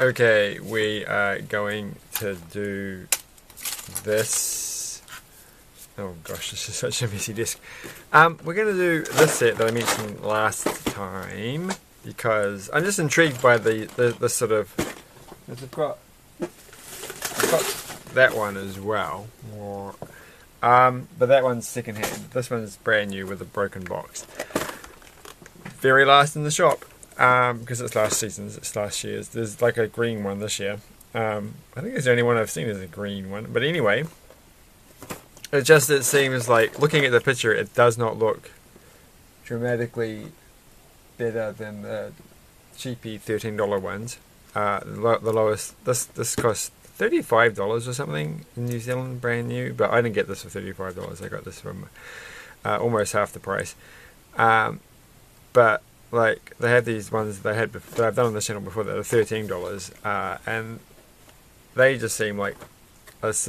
Okay, we are going to do this. Oh gosh, this is such a messy desk. We're going to do this set that I mentioned last time because I'm just intrigued by the sort of. I've got that one as well, but that one's second hand. This one's brand new with a broken box. Very last in the shop. Because it's last season's, it's last year's. There's like a green one this year. I think it's the only one I've seen is a green one. But anyway, it seems like, looking at the picture, it does not look dramatically better than the cheapy $13 ones. The lowest, this cost $35 or something in New Zealand, brand new. But I didn't get this for $35. I got this from almost half the price. But like, they had these ones that I've done on the channel before that are $13, and they just seem like this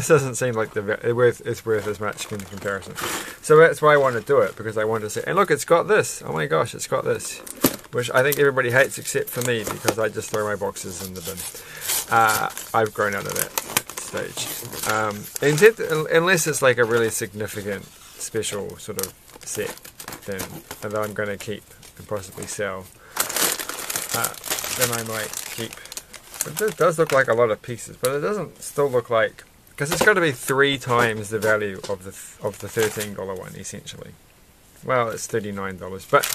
doesn't seem like it's worth as much in comparison. So that's why I want to do it, because I want to say, and look, it's got this. Oh my gosh, it's got this, which I think everybody hates except for me, because I just throw my boxes in the bin. I've grown out of that stage. Unless it's like a really significant special sort of set, then I'm going to keep and possibly sell, then I might keep. But it does look like a lot of pieces, but it doesn't still look like, because it's got to be 3 times the value of the $13 one essentially. Well, it's $39, but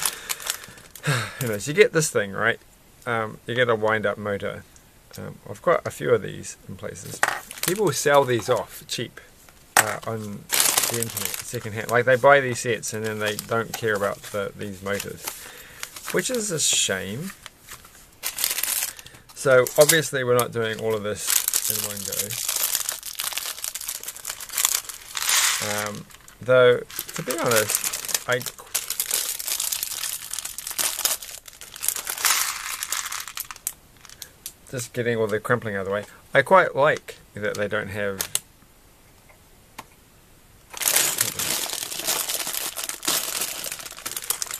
you know, so you get this thing, right? You get a wind-up motor. I've got a few of these in places. People sell these off cheap on the internet, second hand. Like, they buy these sets and then they don't care about these motors, which is a shame. So obviously we're not doing all of this in one go. Though, to be honest, just getting all the crimpling out of the way, I quite like that they don't have.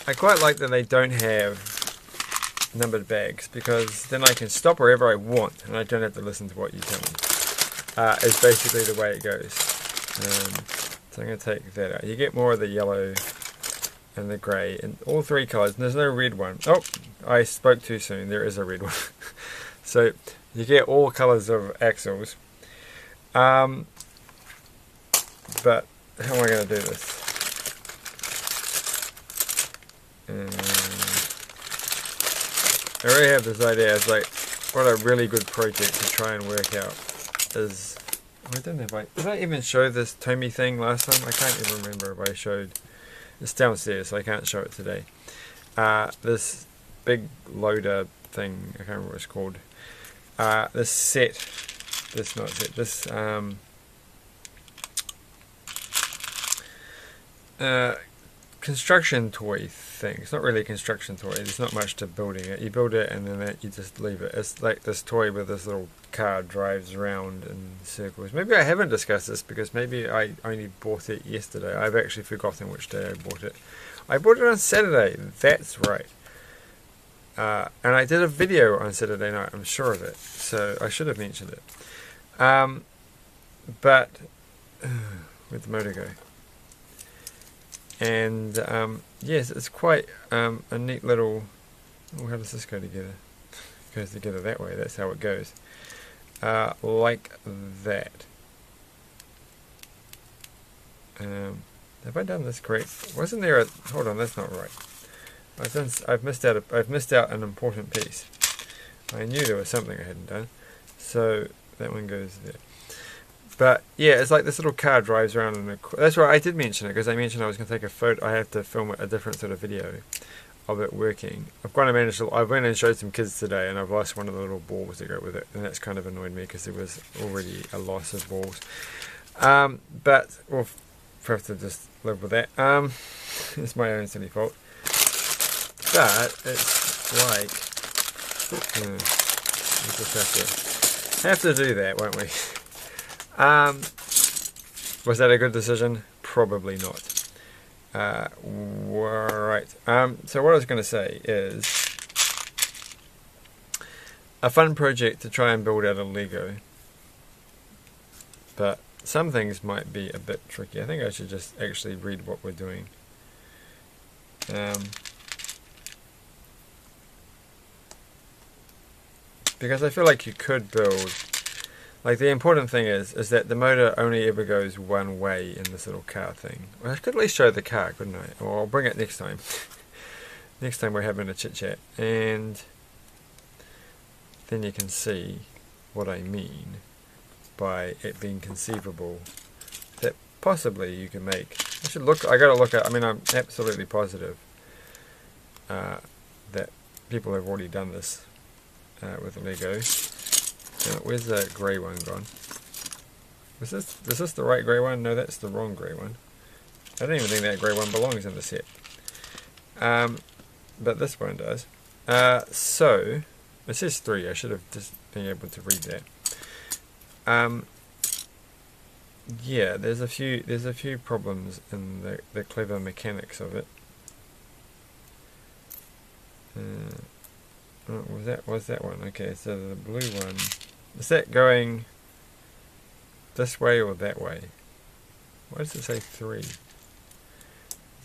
I quite like that they don't have numbered bags, because then I can stop wherever I want and I don't have to listen to what you tell me. Is basically the way it goes. So I'm going to take that out. You get more of the yellow and the grey and all 3 colours. And there's no red one. Oh, I spoke too soon. There is a red one. So you get all colours of axles. But how am I going to do this? I already have this idea. It's like, what a really good project to try and work out is. I don't know if did I even show this Tommy thing last time? I can't even remember if I showed. It's downstairs, so I can't show it today. This big loader thing, I can't remember what it's called. This set, construction toy thing. It's not really a construction toy. There's not much to building it. You build it and then you just leave it. It's like this toy with this little car drives around in circles. Maybe I haven't discussed this because maybe I only bought it yesterday. I've actually forgotten which day I bought it. I bought it on Saturday. That's right. And I did a video on Saturday night. I'm sure of it. So I should have mentioned it. But where'd the motor go? And yes, it's quite a neat little. Oh, how does this go together? It goes together that way. That's how it goes. Like that. Have I done this correct? Wasn't there a? Hold on, that's not right. I've missed out an important piece. I knew there was something I hadn't done. So that one goes there. But yeah, it's like this little car drives around in a. That's right, I did mention it because I mentioned I was going to take a photo. I have to film a different sort of video of it working. I've went and showed some kids today, and I've lost one of the little balls that go with it, and that's kind of annoyed me because there was already a loss of balls. But we'll have to just live with that. It's my own silly fault. But it's like we just have to do that, won't we? Was that a good decision? Probably not. Right. So what I was going to say is, a fun project to try and build out of Lego. But some things might be a bit tricky. I think I should just actually read what we're doing. Because I feel like you could build, like the important thing is that the motor only ever goes one way in this little car thing. Well, I could at least show the car, couldn't I? Or I'll bring it next time. Next time we're having a chit chat, and then you can see what I mean by it being conceivable that possibly you can make. I gotta look at, I mean, I'm absolutely positive that people have already done this with Lego. Where's the grey one gone? Was this the right grey one? No, that's the wrong grey one. I don't even think that grey one belongs in the set. But this one does. So it says 3. I should have just been able to read that. Yeah, there's a few problems in the clever mechanics of it. Was that one? Okay, so the blue one, is that going this way or that way? Why does it say 3? This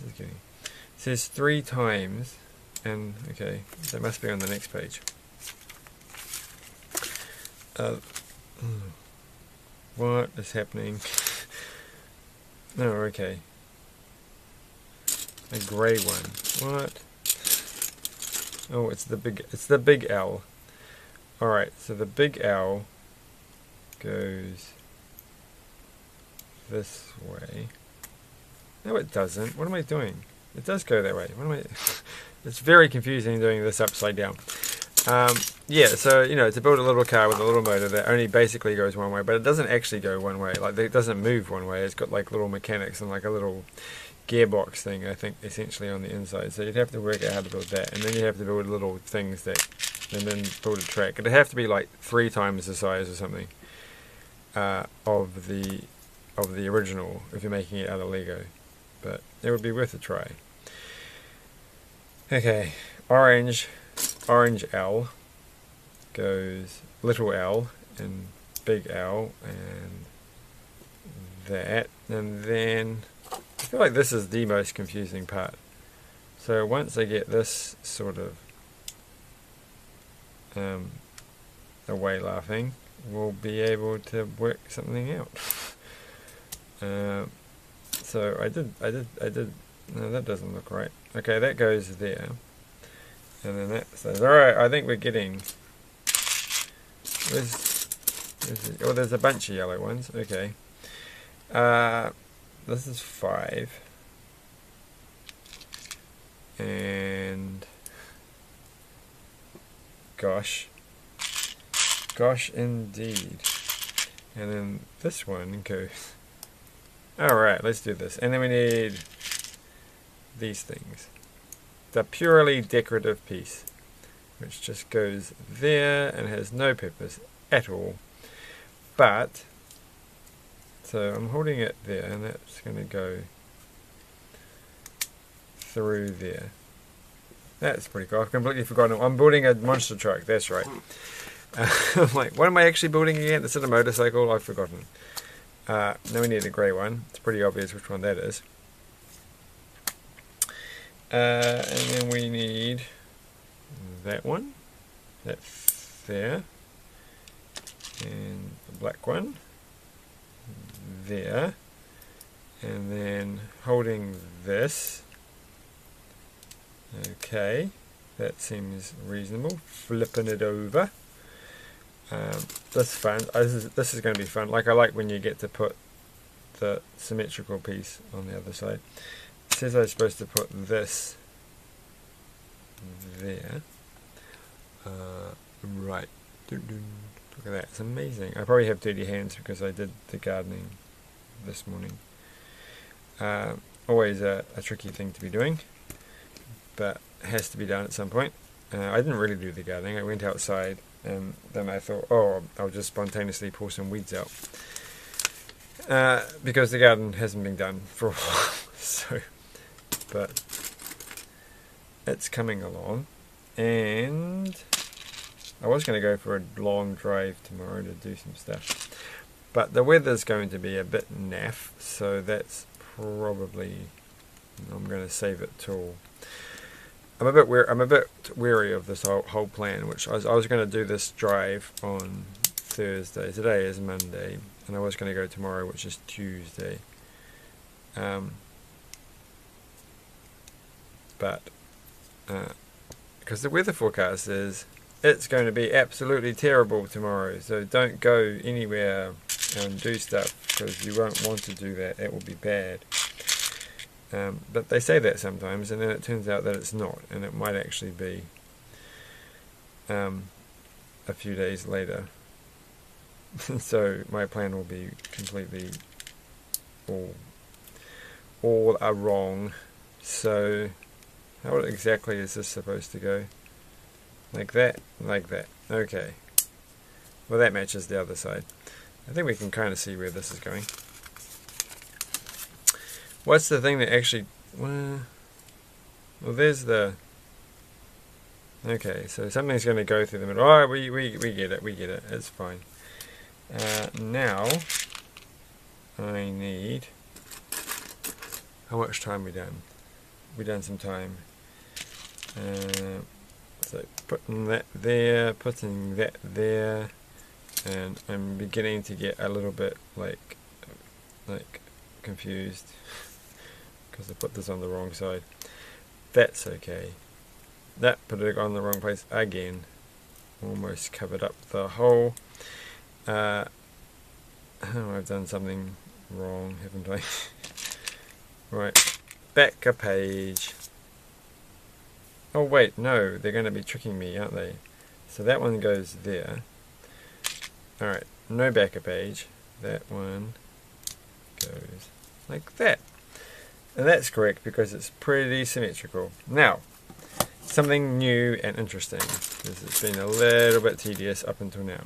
is getting, it says 3 times, and okay, that must be on the next page. What is happening? No, okay. A grey one. What? Oh, it's the big L. Alright, so the big L goes this way. No, it doesn't. What am I doing? It does go that way. What am I? It's very confusing doing this upside down. Yeah, so, to build a little car with a little motor that only basically goes one way, but it doesn't actually go one way. Like, it doesn't move one way. It's got, like, little mechanics and, like, a little gearbox thing, I think, essentially on the inside. So you'd have to work out how to build that. And then you have to build little things and then build a track. It'd have to be, like, 3 times the size or something of the original if you're making it out of Lego. But it would be worth a try. Okay, orange L goes little L and big L and that, and then I feel like this is the most confusing part. So once I get this sort of away laughing, we'll be able to work something out. So I did, no, that doesn't look right. Okay, that goes there. And then that says, alright, I think we're getting, there's a bunch of yellow ones, okay. This is 5. And, gosh indeed. And then this one goes, alright, let's do this. And then we need these things. The purely decorative piece, which just goes there and has no purpose at all. But, so I'm holding it there, and that's going to go through there. That's pretty cool. I've completely forgotten. I'm building a monster truck, that's right. I'm like, what am I actually building again? Is it a motorcycle? I've forgotten. Now we need a grey one. It's pretty obvious which one that is. And then we need that one, that's there, and the black one, there, and then holding this, okay, that seems reasonable, flipping it over. This is fun. This is going to be fun. Like, I like when you get to put the symmetrical piece on the other side. It says I'm supposed to put this there. Right. Look at that. It's amazing. I probably have dirty hands because I did the gardening this morning. Always a tricky thing to be doing, but it has to be done at some point. I didn't really do the gardening. I went outside and then I thought, oh, I'll just spontaneously pull some weeds out. Because the garden hasn't been done for a while. So, but it's coming along. And I was going to go for a long drive tomorrow to do some stuff, but the weather's going to be a bit naff, so that's probably, I'm going to save it till. I'm a bit weary of this whole plan, which I was going to do this drive on Thursday. Today is Monday, and I was going to go tomorrow, which is Tuesday. But because the weather forecast is it's going to be absolutely terrible tomorrow, so don't go anywhere and do stuff because you won't want to do that. It will be bad. But they say that sometimes, and then it turns out that it's not, and it might actually be a few days later. So my plan will be completely all are wrong. So how exactly is this supposed to go? Like that, like that. Okay. Well, that matches the other side. I think we can kind of see where this is going. What's the thing that actually... Well, there's the... Okay, so something's going to go through the middle. Alright, we get it, it's fine. Now, I need... How much time we done? We done some time. So putting that there, putting that there, and I'm beginning to get a little bit like confused because I put this on the wrong side. That's okay. That put it on the wrong place again. Almost covered up the hole. Oh, I've done something wrong, haven't I? Right, back a page. Oh wait, no, they're going to be tricking me, aren't they? So that one goes there. Alright, no back a page. That one goes like that. And that's correct because it's pretty symmetrical. Now, something new and interesting. This has been a little bit tedious up until now.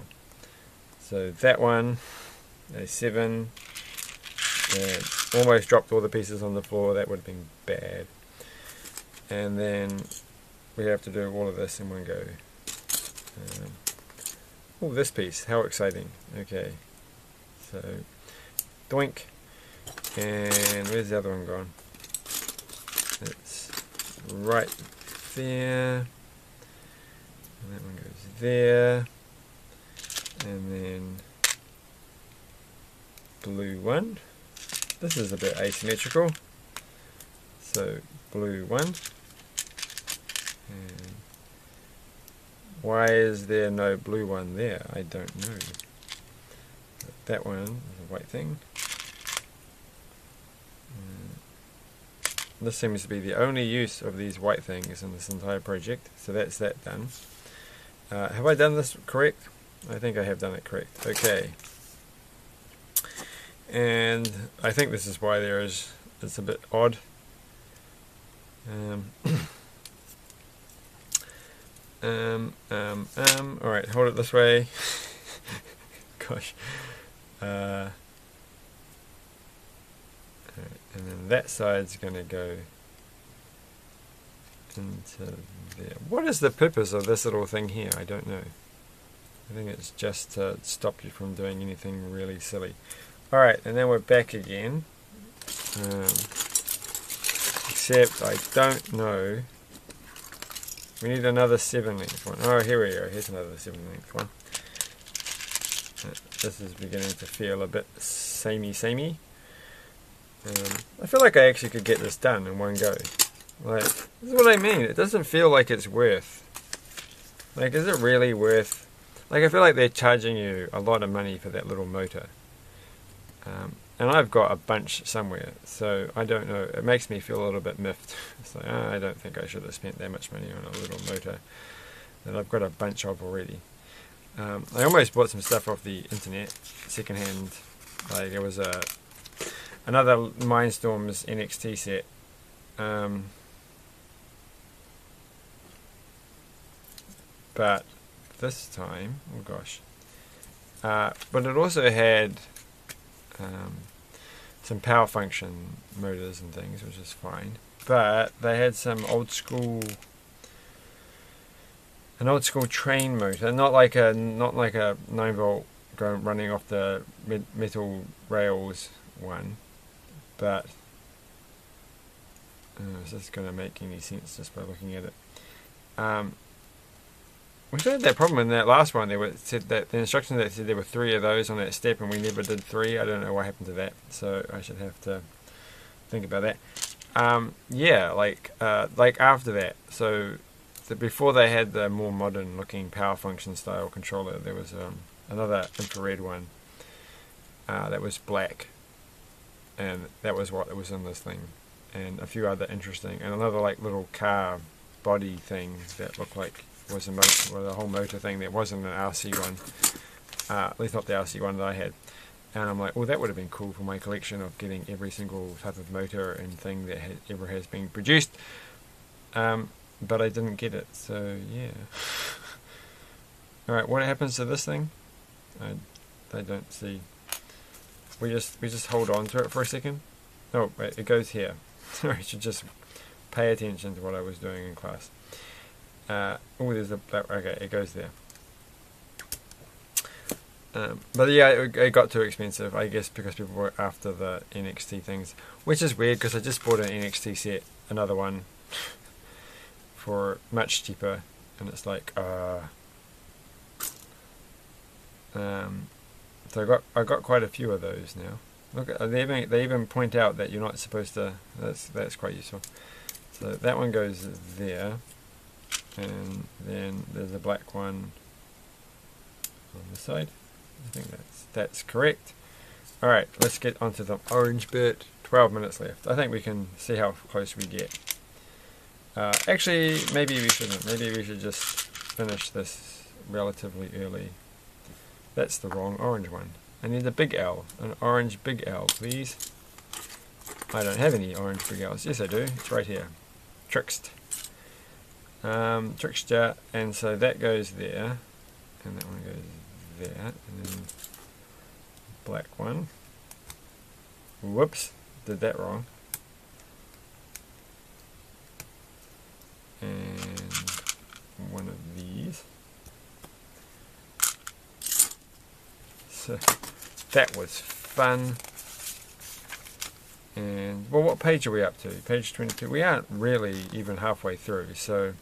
So that one, a 7, and almost dropped all the pieces on the floor. That would have been bad. And then we have to do all of this in one go. Oh, this piece, how exciting. Okay, so doink. And where's the other one gone? It's right there. And that one goes there. And then blue one. This is a bit asymmetrical. So blue one. And why is there no blue one there? I don't know. But that one is a white thing. This seems to be the only use of these white things in this entire project. So that's that done. Have I done this correct? I think I have done it correct. Okay. And I think this is why it's a bit odd. Alright, hold it this way. Gosh. And then that side's going to go into there. What is the purpose of this little thing here? I don't know. I think it's just to stop you from doing anything really silly. Alright, and then we're back again. Except I don't know. We need another 7-length one. Oh, here we go. Here's another 7-length one. This is beginning to feel a bit samey. I feel like I actually could get this done in one go. Like, this is what I mean. It doesn't feel like it's worth. Like, is it really worth? Like, I feel like they're charging you a lot of money for that little motor. And I've got a bunch somewhere, so I don't know. It makes me feel a little bit miffed. It's like, oh, I don't think I should have spent that much money on a little motor that I've got a bunch of already. I almost bought some stuff off the internet, secondhand. Like, it was another Mindstorms NXT set. But this time, oh gosh. But it also had some power function motors and things, which is fine. But they had some old school an old school train motor, not like a 9-volt running off the metal rails one, but is this going to make any sense just by looking at it? We had that problem in that last one. They said that the instructions that said there were 3 of those on that step, and we never did 3. I don't know what happened to that, so I should have to think about that. Yeah, like after that. So before they had the more modern looking power function style controller, there was another infrared one that was black, and that was what was in this thing, and a few other interesting, and another like little car body thing that looked like was a whole motor thing that wasn't an RC one, at least not the RC one that I had. And I'm like, well, that would have been cool for my collection of getting every single type of motor and thing that ever has been produced. But I didn't get it, so yeah. Alright, what happens to this thing? I don't see. We just hold on to it for a second. Oh, wait, it goes here. I should just pay attention to what I was doing in class. Oh, there's a... Okay, it goes there. But yeah, it got too expensive, I guess, because people were after the NXT things. Which is weird, because I just bought an NXT set, another one, for much cheaper. And it's like, so I got quite a few of those now. Look, they even point out that you're not supposed to... That's quite useful. So that one goes there. And then there's a black one on the side. I think that's correct. Alright, let's get onto the orange bit. 12 minutes left. I think we can see how close we get. Actually, maybe we shouldn't. Maybe we should just finish this relatively early. That's the wrong orange one. I need a big L. An orange big L, please. I don't have any orange big L's. Yes, I do. It's right here. Tricked. Trickster, and so that goes there, and that one goes there, and then black one. Whoops, did that wrong. And one of these. So that was fun. And well, what page are we up to? Page 22. We aren't really even halfway through, so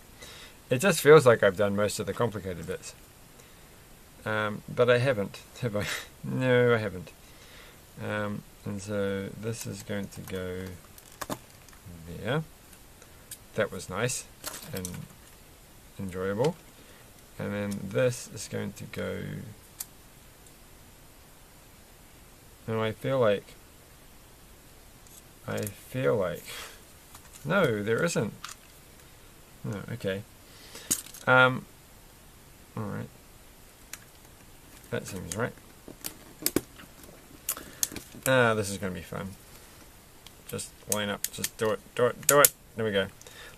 it just feels like I've done most of the complicated bits. But I haven't, have I? No, I haven't. And so this is going to go there. That was nice and enjoyable. And then this is going to go... And I feel like... No, there isn't. No, okay. Alright. That seems right. This is going to be fun. Just line up, just do it. There we go.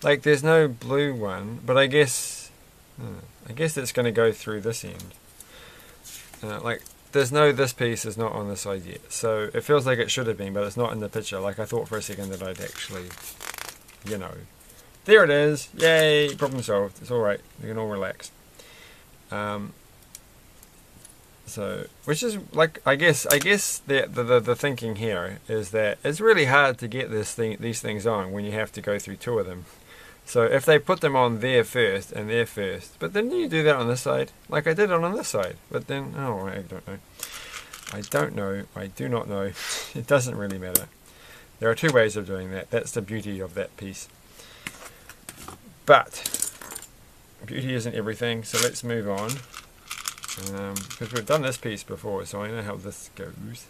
Like, there's no blue one, but I guess it's going to go through this end. Like, there's no, this piece is not on this side yet. So, it feels like it should have been, but it's not in the picture. Like, I thought for a second that I'd actually, you know. There it is! Yay! Problem solved. It's alright. We can all relax. So, which is, like, I guess the thinking here is that it's really hard to get these things on when you have to go through 2 of them. So if they put them on there first and there first, but then you do that on this side, like I did it on this side, but then, oh, I don't know. I do not know. It doesn't really matter. There are 2 ways of doing that. That's the beauty of that piece. But, beauty isn't everything, so let's move on. Because we've done this piece before, so I know how this goes.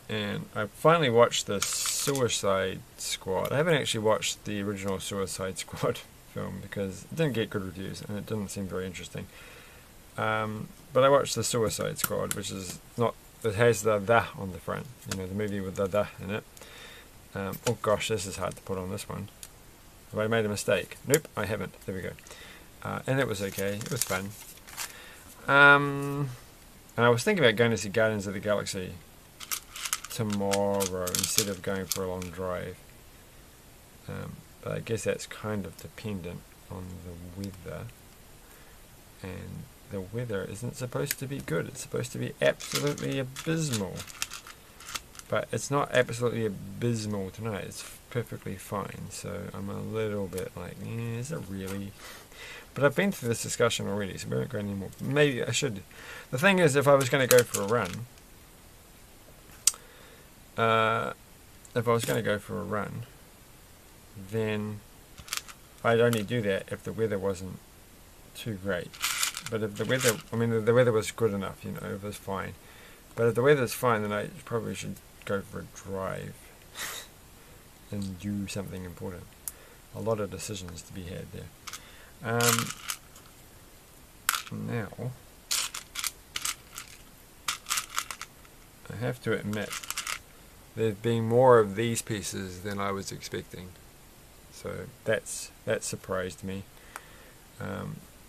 And I finally watched the Suicide Squad. I haven't actually watched the original Suicide Squad film because it didn't get good reviews and it didn't seem very interesting. But I watched the Suicide Squad, which is not... It has the on the front, you know, the movie with the in it. Oh gosh, this is hard to put on this one. Have I made a mistake? Nope, I haven't. There we go. And it was okay. It was fun. And I was thinking about going to see Guardians of the Galaxy tomorrow instead of going for a long drive. but I guess that's kind of dependent on the weather, and the weather isn't supposed to be good. It's supposed to be absolutely abysmal, but it's not absolutely abysmal tonight. It's perfectly fine, so I'm a little bit like, is it really? But I've been through this discussion already, so we won't go anymore. Maybe I should. The thing is, if I was going to go for a run, then I'd only do that if the weather wasn't too great. But if the weather, the weather was good enough, you know, it was fine. But if the weather's fine, then I probably should go for a drive and do something important. A lot of decisions to be had there. Now, I have to admit, there's been more of these pieces than I was expecting. So that surprised me.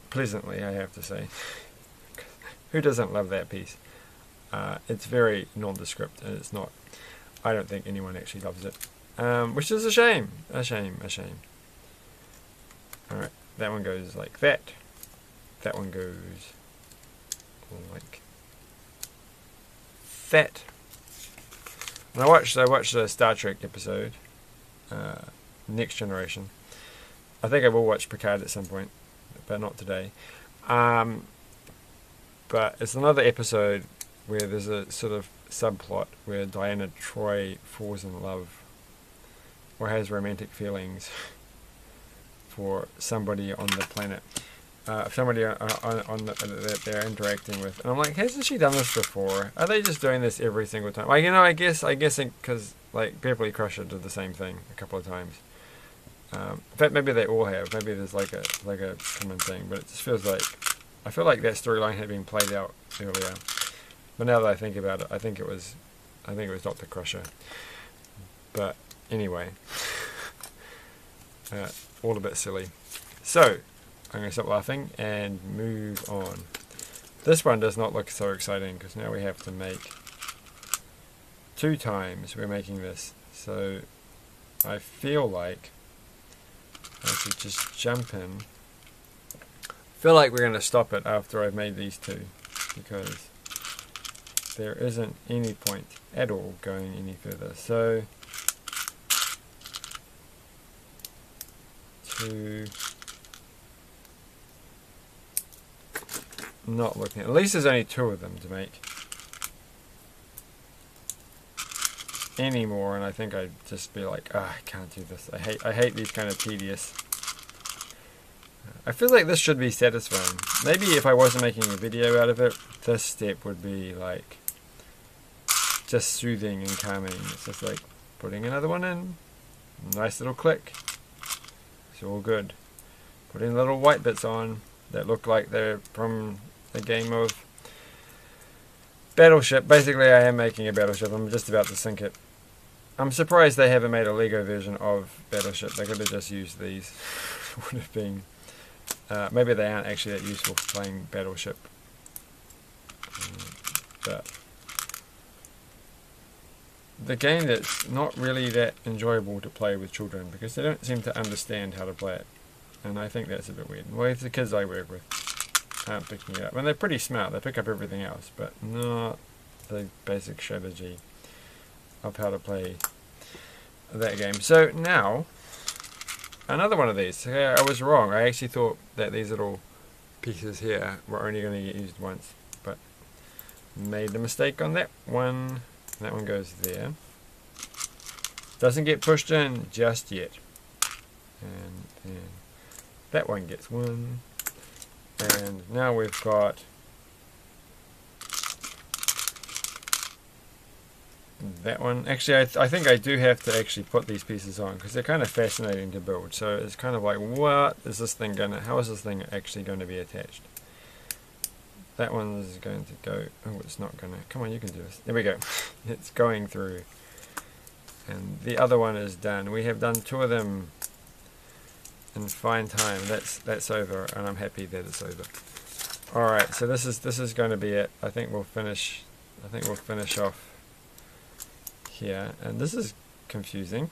Pleasantly, I have to say. Who doesn't love that piece? It's very nondescript, and it's not. I don't think anyone actually loves it, which is a shame. A shame. All right, that one goes like that. That one goes like that. And I watched a Star Trek episode, Next Generation. I think I will watch Picard at some point, but not today. But it's another episode where there's a sort of subplot where Diana Troy falls in love or has romantic feelings for somebody on the planet. Somebody that they're interacting with, and I'm like, hasn't she done this before? Are they just doing this every single time? Like, you know, I guess because like Beverly Crusher did the same thing a couple of times. In fact, maybe they all have. Maybe there's like a common thing, but it just feels like I feel like that storyline had been played out earlier. But now that I think about it, I think it was Dr. Crusher. But anyway, all a bit silly. So I'm going to stop laughing and move on. This one does not look so exciting because now we have to make 2 times we're making this. So I feel like I should just jump in. I feel like we're going to stop it after I've made these 2 because there isn't any point at all going any further. So 2. Not looking. At least there's only 2 of them to make. Any more, and I think I'd just be like, I can't do this. I hate these kind of tedious. I feel like this should be satisfying. Maybe if I wasn't making a video out of it, this step would be like just soothing and calming. It's just like putting another one in. Nice little click. It's all good. Putting little white bits on that look like they're from a game of Battleship. Basically, I am making a Battleship. I'm just about to sink it. I'm surprised they haven't made a Lego version of Battleship. They could have just used these. Would have been. Maybe they aren't actually that useful for playing Battleship. But the game that's not really that enjoyable to play with children because they don't seem to understand how to play it. And I think that's a bit weird. Well, it's the kids I work with aren't picking it up. And they're pretty smart. They pick up everything else, but not the basic strategy of how to play that game. So now, another one of these. Okay, I was wrong. I actually thought that these little pieces here were only going to get used once, but made a mistake on that one. That one goes there. Doesn't get pushed in just yet. And then that one gets 1. And now we've got that one. Actually, I think I do have to actually put these pieces on because they're kind of fascinating to build. So it's kind of like, what is this thing gonna? How is this thing actually going to be attached? That one is going to go. Oh, it's not gonna. Come on, you can do this. There we go. It's going through. And the other one is done. We have done 2 of them in fine time. That's over, and I'm happy that it's over. All right, so this is going to be it. I think we'll finish off here, and this is confusing.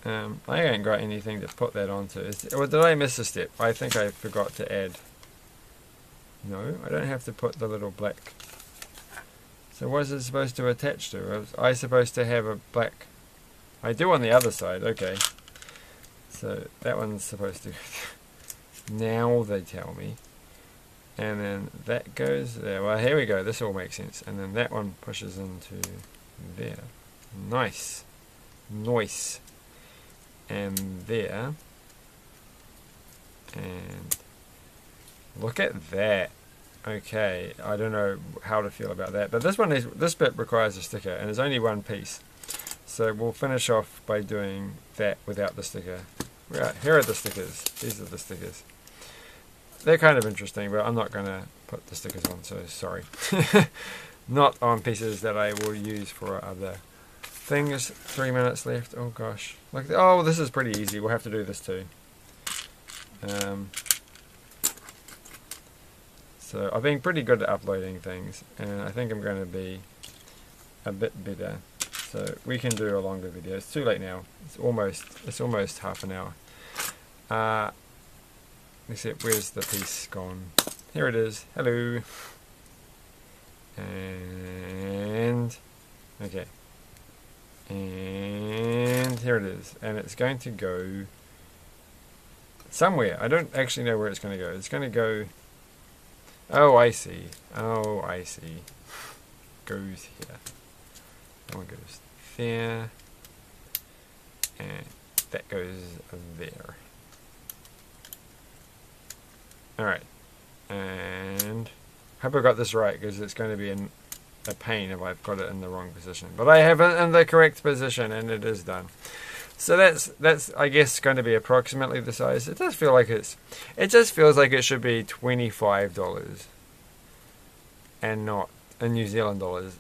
I ain't got anything to put that onto. Or did I miss a step? I think I forgot to add. No, I don't have to put the little black. So what is it supposed to attach to? Was I supposed to have a black? I do on the other side, okay. So that one's supposed to now they tell me. And then that goes there. Well, here we go. This all makes sense. And then that one pushes into there. Nice. Nice. And there. And look at that. Okay, I don't know how to feel about that. But this bit requires a sticker, and there's only one piece. So we'll finish off by doing that without the sticker. Right, here are the stickers. These are the stickers. They're kind of interesting, but I'm not going to put the stickers on, so sorry. Not on pieces that I will use for other things. 3 minutes left. Oh gosh. Look. Oh, this is pretty easy. We'll have to do this too. So I've been pretty good at uploading things, and I think I'm going to be a bit better. So we can do a longer video. It's too late now. It's almost half an hour. Except where's the piece gone? Here it is. Hello. And okay. And here it is. And it's going to go somewhere. I don't actually know where it's going to go. It's going to go. Oh, I see. Oh, I see. Goes here. That one goes there. And that goes there. Alright. And hope I got this right, because it's going to be a pain if I've got it in the wrong position. But I have it in the correct position, and it is done. So that's I guess going to be approximately the size. It does feel like it just feels like it should be $25 and not in New Zealand dollars.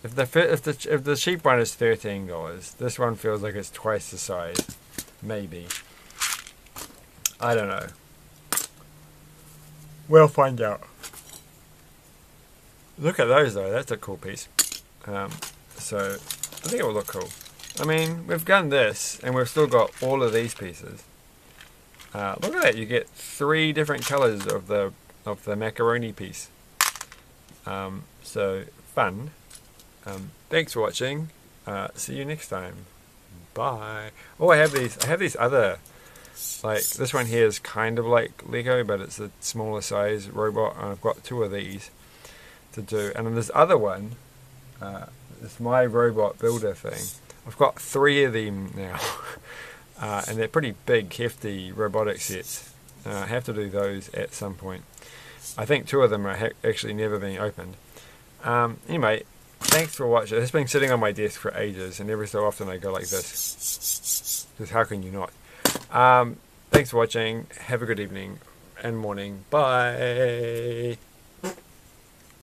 If the cheap one is $13, this one feels like it's twice the size. Maybe. I don't know. We'll find out. Look at those though. That's a cool piece. So I think it will look cool. I mean, we've done this, and we've still got all of these pieces. Look at that! You get 3 different colours of the macaroni piece. So fun. Thanks for watching. See you next time. Bye. Oh, I have these other. Like this one here is kind of like Lego, but it's a smaller size robot, and I've got 2 of these to do. And then this other one, it's my robot builder thing. I've got 3 of them now, and they're pretty big, hefty robotic sets. I have to do those at some point. I think 2 of them are actually never being opened. Anyway, thanks for watching. It's been sitting on my desk for ages, and every so often I go like this. Because how can you not? Thanks for watching. Have a good evening and morning. Bye.